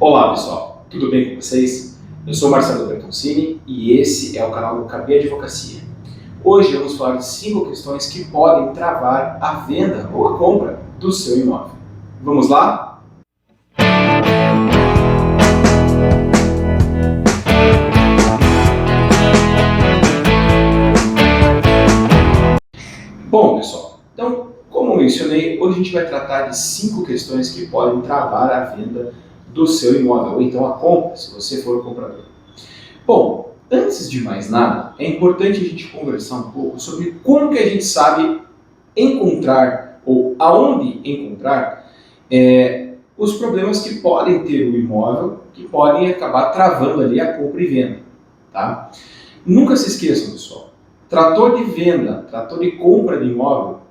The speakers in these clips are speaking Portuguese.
Olá pessoal, tudo bem com vocês? Eu sou Marcelo Bertoncini e esse é o canal do KB Advocacia. Hoje vamos falar de 5 questões que podem travar a venda ou a compra do seu imóvel. Vamos lá? Bom pessoal, então como eu mencionei, hoje a gente vai tratar de 5 questões que podem travar a venda do seu imóvel, ou então a compra, se você for o comprador. Bom, antes de mais nada, é importante a gente conversar um pouco sobre como que a gente sabe encontrar, ou aonde encontrar, os problemas que podem ter o imóvel, que podem acabar travando ali a compra e venda. Tá? Nunca se esqueçam, pessoal, trator de venda, trator de compra de imóvel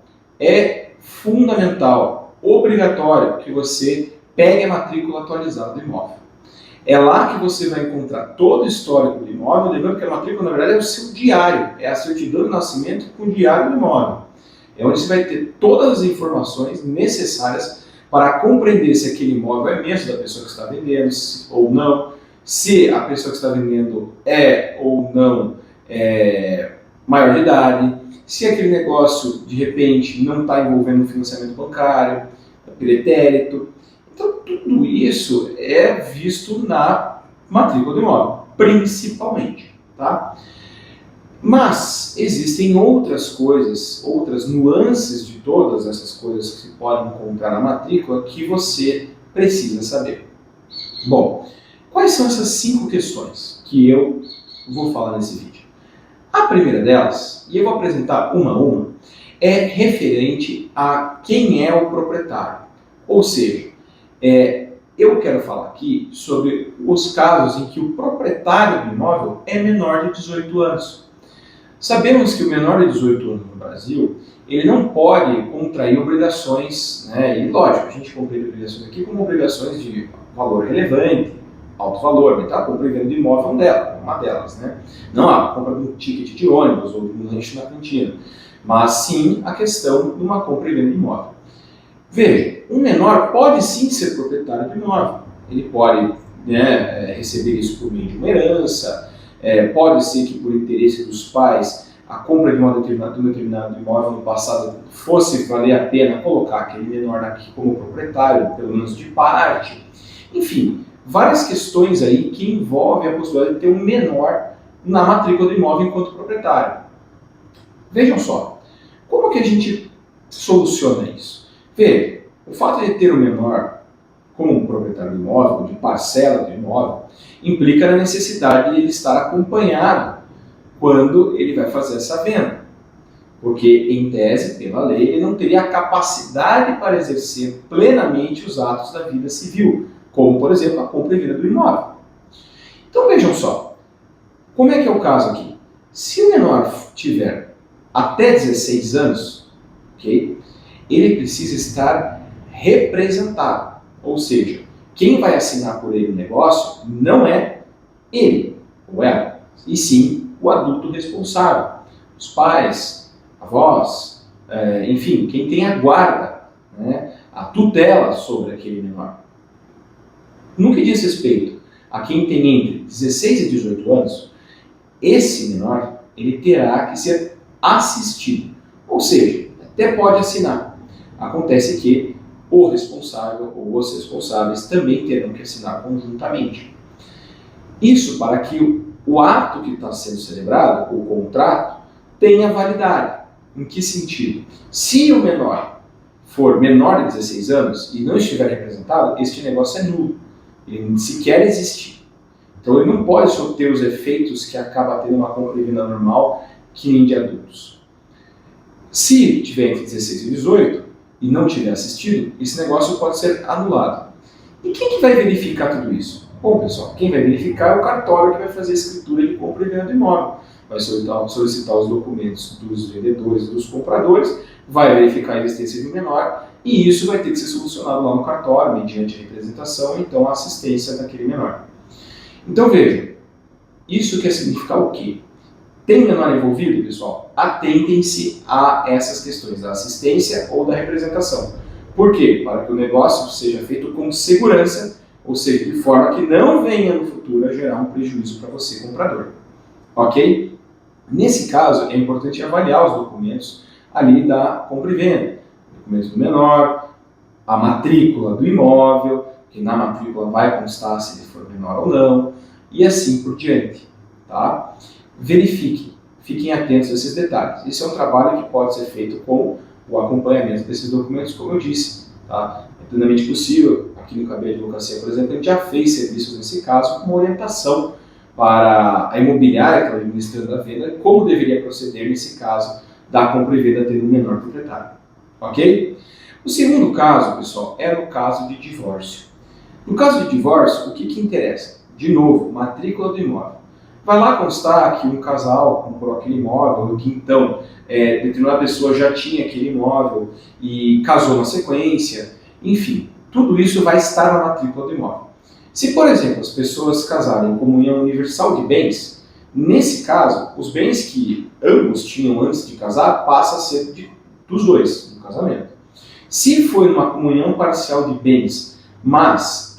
é fundamental, obrigatório que você pegue a matrícula atualizada do imóvel. É lá que você vai encontrar todo o histórico do imóvel, lembrando que a matrícula, na verdade, é o seu diário, é a certidão de nascimento com o diário do imóvel. É onde você vai ter todas as informações necessárias para compreender se aquele imóvel é mesmo da pessoa que está vendendo ou não, se a pessoa que está vendendo é ou não maior de idade, se aquele negócio, de repente, não está envolvendo financiamento bancário, pretérito. Então, tudo isso é visto na matrícula do imóvel, principalmente. Tá? Mas existem outras coisas, outras nuances de todas essas coisas que se podem encontrar na matrícula que você precisa saber. Bom, quais são essas 5 questões que eu vou falar nesse vídeo? A primeira delas, e eu vou apresentar uma a uma, é referente a quem é o proprietário. Ou seja, eu quero falar aqui sobre os casos em que o proprietário do imóvel é menor de 18 anos. Sabemos que o menor de 18 anos no Brasil, ele não pode contrair obrigações, né? E lógico, a gente compreende obrigações aqui como obrigações de valor relevante, alto valor, mas tá compreendendo de imóvel uma delas, né? Não a compra de um ticket de ônibus ou de um lanche na cantina, mas sim a questão de uma compra e venda de imóvel. Veja, um menor pode sim ser proprietário do imóvel. Ele pode receber isso por meio de uma herança, pode ser que por interesse dos pais a compra de um determinado imóvel no passado fosse valer a pena colocar aquele menor aqui como proprietário, pelo menos de parte. Enfim, várias questões aí que envolvem a possibilidade de ter um menor na matrícula do imóvel enquanto proprietário. Vejam só, como que a gente soluciona isso? Veja, o fato de ter um menor como um proprietário do imóvel, de parcela do imóvel, implica na necessidade de ele estar acompanhado quando ele vai fazer essa venda. Porque, em tese, pela lei, ele não teria a capacidade para exercer plenamente os atos da vida civil, como, por exemplo, a compra e venda do imóvel. Então, vejam só, como é que é o caso aqui? Se o menor tiver até 16 anos, ok? Ele precisa estar representado, ou seja, quem vai assinar por ele o negócio não é ele ou ela, e sim o adulto responsável, os pais, avós, enfim, quem tem a guarda, né, a tutela sobre aquele menor. No que diz respeito a quem tem entre 16 e 18 anos, esse menor ele terá que ser assistido, ou seja, até pode assinar. Acontece que o responsável ou os responsáveis também terão que assinar conjuntamente. Isso para que o ato que está sendo celebrado, o contrato, tenha validade. Em que sentido? Se o menor for menor de 16 anos e não estiver representado, este negócio é nulo. Ele sequer existe. Então ele não pode só ter os efeitos que acaba tendo uma compra e venda normal, que nem de adultos. Se tiver entre 16 e 18, e não tiver assistido, esse negócio pode ser anulado. E quem que vai verificar tudo isso? Bom, pessoal, quem vai verificar é o cartório que vai fazer a escritura de compra e venda do imóvel. Vai solicitar os documentos dos vendedores e dos compradores, vai verificar a existência de um menor, e isso vai ter que ser solucionado lá no cartório, mediante representação, então a assistência daquele menor. Então veja, isso quer significar o quê? Tem menor envolvido, pessoal? Atentem-se a essas questões da assistência ou da representação. Por quê? Para que o negócio seja feito com segurança, ou seja, de forma que não venha no futuro a gerar um prejuízo para você, comprador. Ok? Nesse caso, é importante avaliar os documentos ali da compra e venda. Documentos do menor, a matrícula do imóvel, que na matrícula vai constar se ele for menor ou não, e assim por diante. Tá? Verifiquem, fiquem atentos a esses detalhes. Esse é um trabalho que pode ser feito com o acompanhamento desses documentos, como eu disse. Tá? É plenamente possível. Aqui no Cabelo de Advocacia, por exemplo, a gente já fez serviços nesse caso com orientação para a imobiliária que está administrando a venda, como deveria proceder nesse caso da compra e venda tendo um menor proprietário. Ok? O segundo caso, pessoal, é no caso de divórcio. No caso de divórcio, o que interessa? De novo, matrícula do imóvel. Vai lá constar que um casal comprou aquele imóvel, ou que então determinada pessoa já tinha aquele imóvel e casou na sequência, enfim, tudo isso vai estar na matrícula do imóvel. Se, por exemplo, as pessoas casarem em comunhão universal de bens, nesse caso, os bens que ambos tinham antes de casar passa a ser dos dois, no casamento. Se foi uma comunhão parcial de bens, mas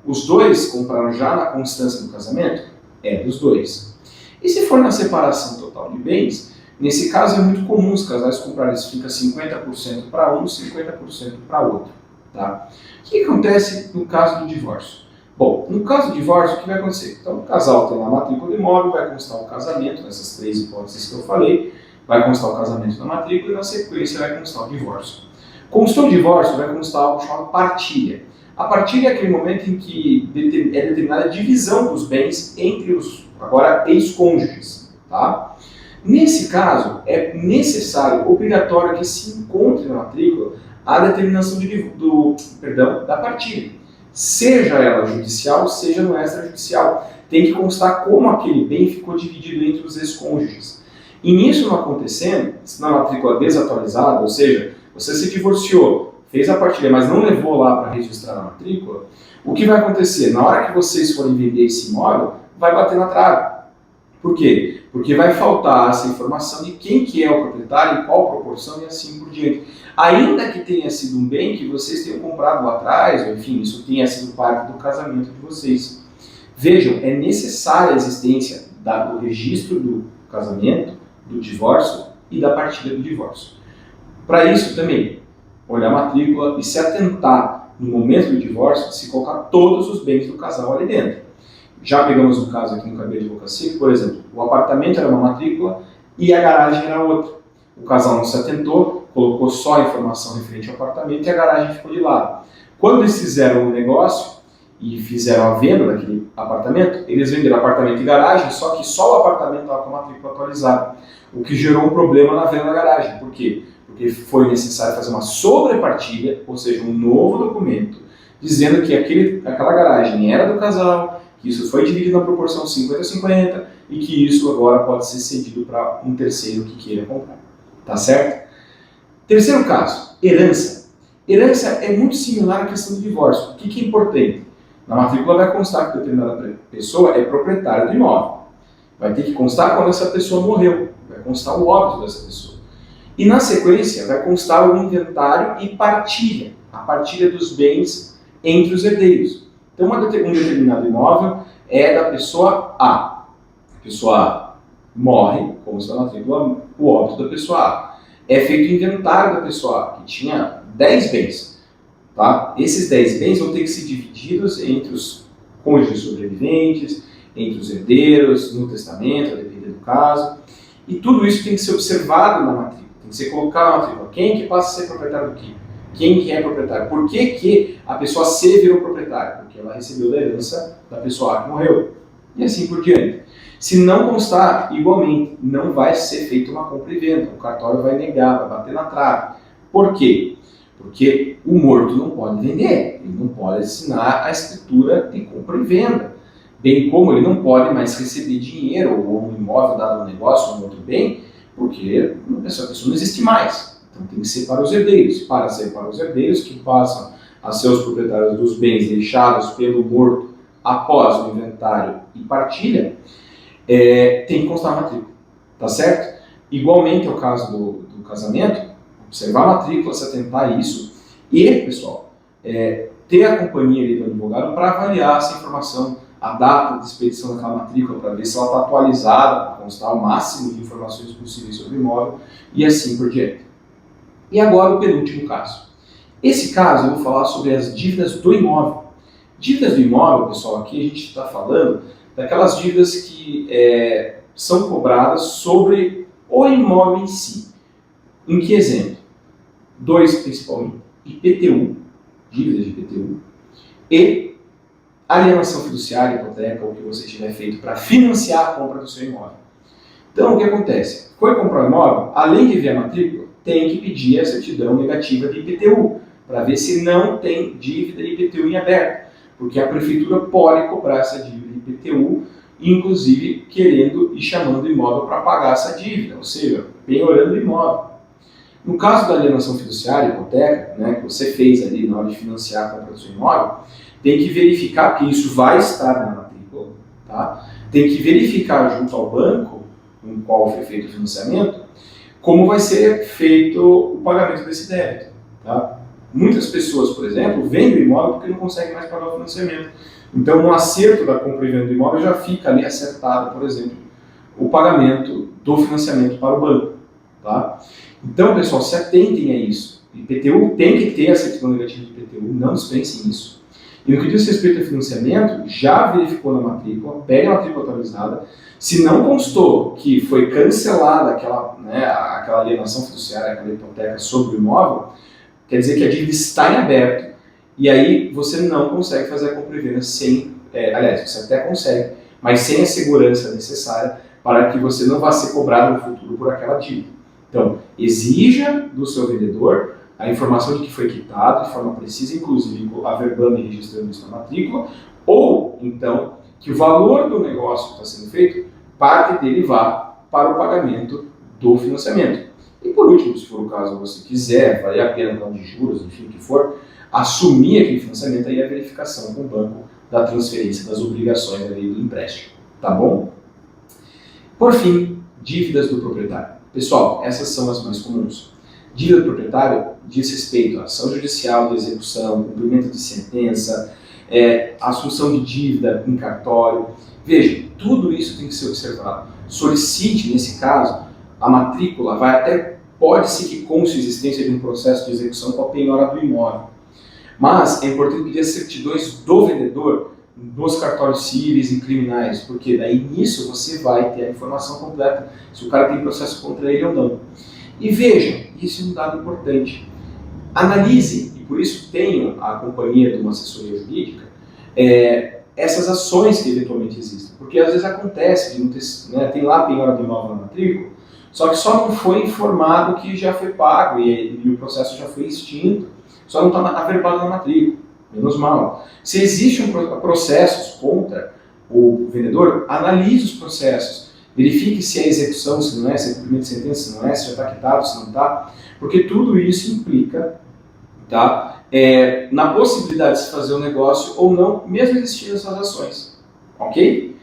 os dois compraram já na constância do casamento, é dos dois. E se for na separação total de bens, nesse caso é muito comum os casais comprarem, fica 50% para um, 50% para outro. Tá? O que acontece no caso do divórcio? Bom, no caso do divórcio, o que vai acontecer? Então, o casal tem lá a matrícula do imóvel, vai constar o casamento, nessas três hipóteses que eu falei, vai constar o casamento na matrícula e na sequência vai constar o divórcio. Constou o divórcio, vai constar algo chamado partilha. A partilha é aquele momento em que é determinada a divisão dos bens entre os, agora, ex-cônjuges. Tá? Nesse caso, é necessário, obrigatório, que se encontre na matrícula a determinação da partilha. Seja ela judicial, seja no extrajudicial. Tem que constar como aquele bem ficou dividido entre os ex-cônjuges. E nisso não acontecendo, se na matrícula desatualizada, ou seja, você se divorciou, fez a partilha, mas não levou lá para registrar na matrícula, o que vai acontecer? Na hora que vocês forem vender esse imóvel, vai bater na trave. Por quê? Porque vai faltar essa informação de quem que é o proprietário, em qual proporção e assim por diante. Ainda que tenha sido um bem que vocês tenham comprado lá atrás, ou enfim, isso tenha sido parte do casamento de vocês. Vejam, é necessária a existência do registro do casamento, do divórcio e da partilha do divórcio. Para isso também, olhar a matrícula e se atentar no momento do divórcio, se colocar todos os bens do casal ali dentro. Já pegamos um caso aqui no Cabelo de Advocacia, que, por exemplo, o apartamento era uma matrícula e a garagem era outra. O casal não se atentou, colocou só a informação referente ao apartamento e a garagem ficou de lado. Quando eles fizeram o negócio e fizeram a venda daquele apartamento, eles venderam apartamento e garagem, só que só o apartamento estava com a matrícula atualizada, o que gerou um problema na venda da garagem. Por quê? Porque foi necessário fazer uma sobrepartilha, ou seja, um novo documento, dizendo que aquela garagem era do casal, que isso foi dividido na proporção 50-50 e que isso agora pode ser cedido para um terceiro que queira comprar. Tá certo? Terceiro caso, herança. Herança é muito similar à questão do divórcio. O que é importante? Na matrícula vai constar que determinada pessoa é proprietária do imóvel. Vai ter que constar quando essa pessoa morreu. Vai constar o óbito dessa pessoa. E na sequência vai constar o inventário e partilha. A partilha dos bens entre os herdeiros. Então, um determinado imóvel é da pessoa A. A pessoa A morre, como está na matrícula, o óbito da pessoa A. É feito o inventário da pessoa A, que tinha 10 bens. Tá? Esses 10 bens vão ter que ser divididos entre os cônjuges sobreviventes, entre os herdeiros, no testamento, a depender do caso. E tudo isso tem que ser observado na matrícula, tem que ser colocado na matrícula. Quem que passa a ser proprietário do quê? Quem que é proprietário? Por que a pessoa C virou proprietária? Porque ela recebeu da herança da pessoa A que morreu. E assim por diante. Se não constar, igualmente, não vai ser feita uma compra e venda. O cartório vai negar, vai bater na trave. Por quê? Porque o morto não pode vender. Ele não pode assinar a escritura de compra e venda. Bem como ele não pode mais receber dinheiro ou um imóvel dado a um negócio ou um outro bem, porque essa pessoa não existe mais. Então tem que ser para os herdeiros. Para ser para os herdeiros, que passam a ser os proprietários dos bens deixados pelo morto após o inventário e partilha, tem que constar a matrícula. Tá certo? Igualmente é o caso do casamento, observar a matrícula, se atentar a isso. E, pessoal, ter a companhia ali do advogado para avaliar essa informação, a data de expedição daquela matrícula, para ver se ela está atualizada, para constar o máximo de informações possíveis sobre o imóvel e assim por diante. E agora o penúltimo caso. Esse caso eu vou falar sobre as dívidas do imóvel. Dívidas do imóvel, pessoal, aqui a gente está falando daquelas dívidas que são cobradas sobre o imóvel em si. Em que exemplo? Dois principalmente. IPTU, dívidas de IPTU, e alienação fiduciária, hipoteca, ou o que você tiver feito para financiar a compra do seu imóvel. Então, o que acontece? Foi comprar o imóvel, além de ver a matrícula, tem que pedir a certidão negativa de IPTU, para ver se não tem dívida de IPTU em aberto, porque a prefeitura pode cobrar essa dívida de IPTU, inclusive querendo e chamando o imóvel para pagar essa dívida, ou seja, penhorando o imóvel. No caso da alienação fiduciária, hipoteca, né, que você fez ali na hora de financiar a compra do seu imóvel, tem que verificar que isso vai estar na matrícula, tá? Tem que verificar junto ao banco no qual foi feito o financiamento, como vai ser feito o pagamento desse débito, tá? Muitas pessoas, por exemplo, vendem o imóvel porque não conseguem mais pagar o financiamento. Então, no acerto da compra e venda do imóvel já fica ali acertado, por exemplo, o pagamento do financiamento para o banco, tá? Então, pessoal, se atentem a isso. IPTU tem que ter a certidão negativa de IPTU, não dispensem isso. E no que diz respeito ao financiamento, já verificou na matrícula, pega a matrícula atualizada. Se não constou que foi cancelada aquela alienação fiduciária, aquela hipoteca sobre o imóvel, quer dizer que a dívida está em aberto e aí você não consegue fazer a compra e venda sem, aliás, você até consegue, mas sem a segurança necessária para que você não vá ser cobrado no futuro por aquela dívida. Então, exija do seu vendedor a informação de que foi quitado de forma precisa, inclusive averbando e registrando isso na matrícula, ou então que o valor do negócio que está sendo feito, parte dele vá para o pagamento do financiamento. E por último, se for o caso, você quiser, vale a pena dar de juros, enfim, o que for, assumir aquele financiamento aí a verificação com o banco da transferência das obrigações ali do empréstimo, tá bom? Por fim, dívidas do proprietário. Pessoal, essas são as mais comuns. Dívida do proprietário diz respeito à ação judicial de execução, cumprimento de sentença, assunção de dívida em cartório. Veja, tudo isso tem que ser observado. Solicite, nesse caso, a matrícula, pode ser que conste a existência de um processo de execução com a penhora do imóvel. Mas é importante pedir as certidões do vendedor nos cartórios civis e criminais, porque daí nisso você vai ter a informação completa se o cara tem processo contra ele ou não. E vejam, isso é um dado importante. Analise, e por isso tenho a companhia de uma assessoria jurídica, essas ações que eventualmente existem. Porque às vezes acontece de não ter, tem lá a penhora do imóvel na matrícula, só que só não foi informado que já foi pago e o processo já foi extinto, só não está averbado na matrícula, menos mal. Se existem processos contra o vendedor, analise os processos, verifique se é execução, se não é, se é cumprimento de sentença, se não é, se já está quitado, se não está, porque tudo isso implica, tá, na possibilidade de se fazer um negócio ou não, mesmo existindo essas ações, ok?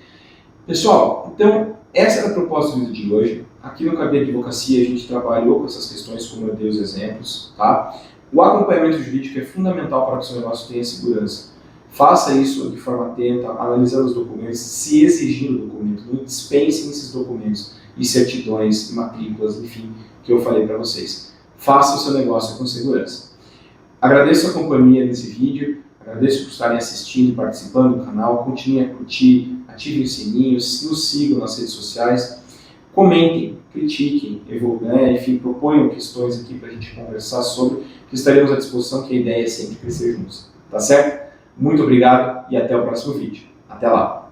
Pessoal, então, essa era a proposta do vídeo de hoje. Aqui no Cabia Advocacia a gente trabalhou com essas questões, como eu dei os exemplos, tá? O acompanhamento jurídico é fundamental para que o seu negócio tenha segurança. Faça isso de forma atenta, analisando os documentos, se exigindo o documento, não dispensem esses documentos e certidões, matrículas, enfim, que eu falei para vocês. Faça o seu negócio com segurança. Agradeço a companhia nesse vídeo, agradeço por estarem assistindo e participando do canal, continuem a curtir, ativem os sininhos, nos sigam nas redes sociais, comentem, critiquem, enfim, proponham questões aqui para a gente conversar sobre, que estaremos à disposição, que a ideia é sempre crescer juntos. Tá certo? Muito obrigado e até o próximo vídeo. Até lá!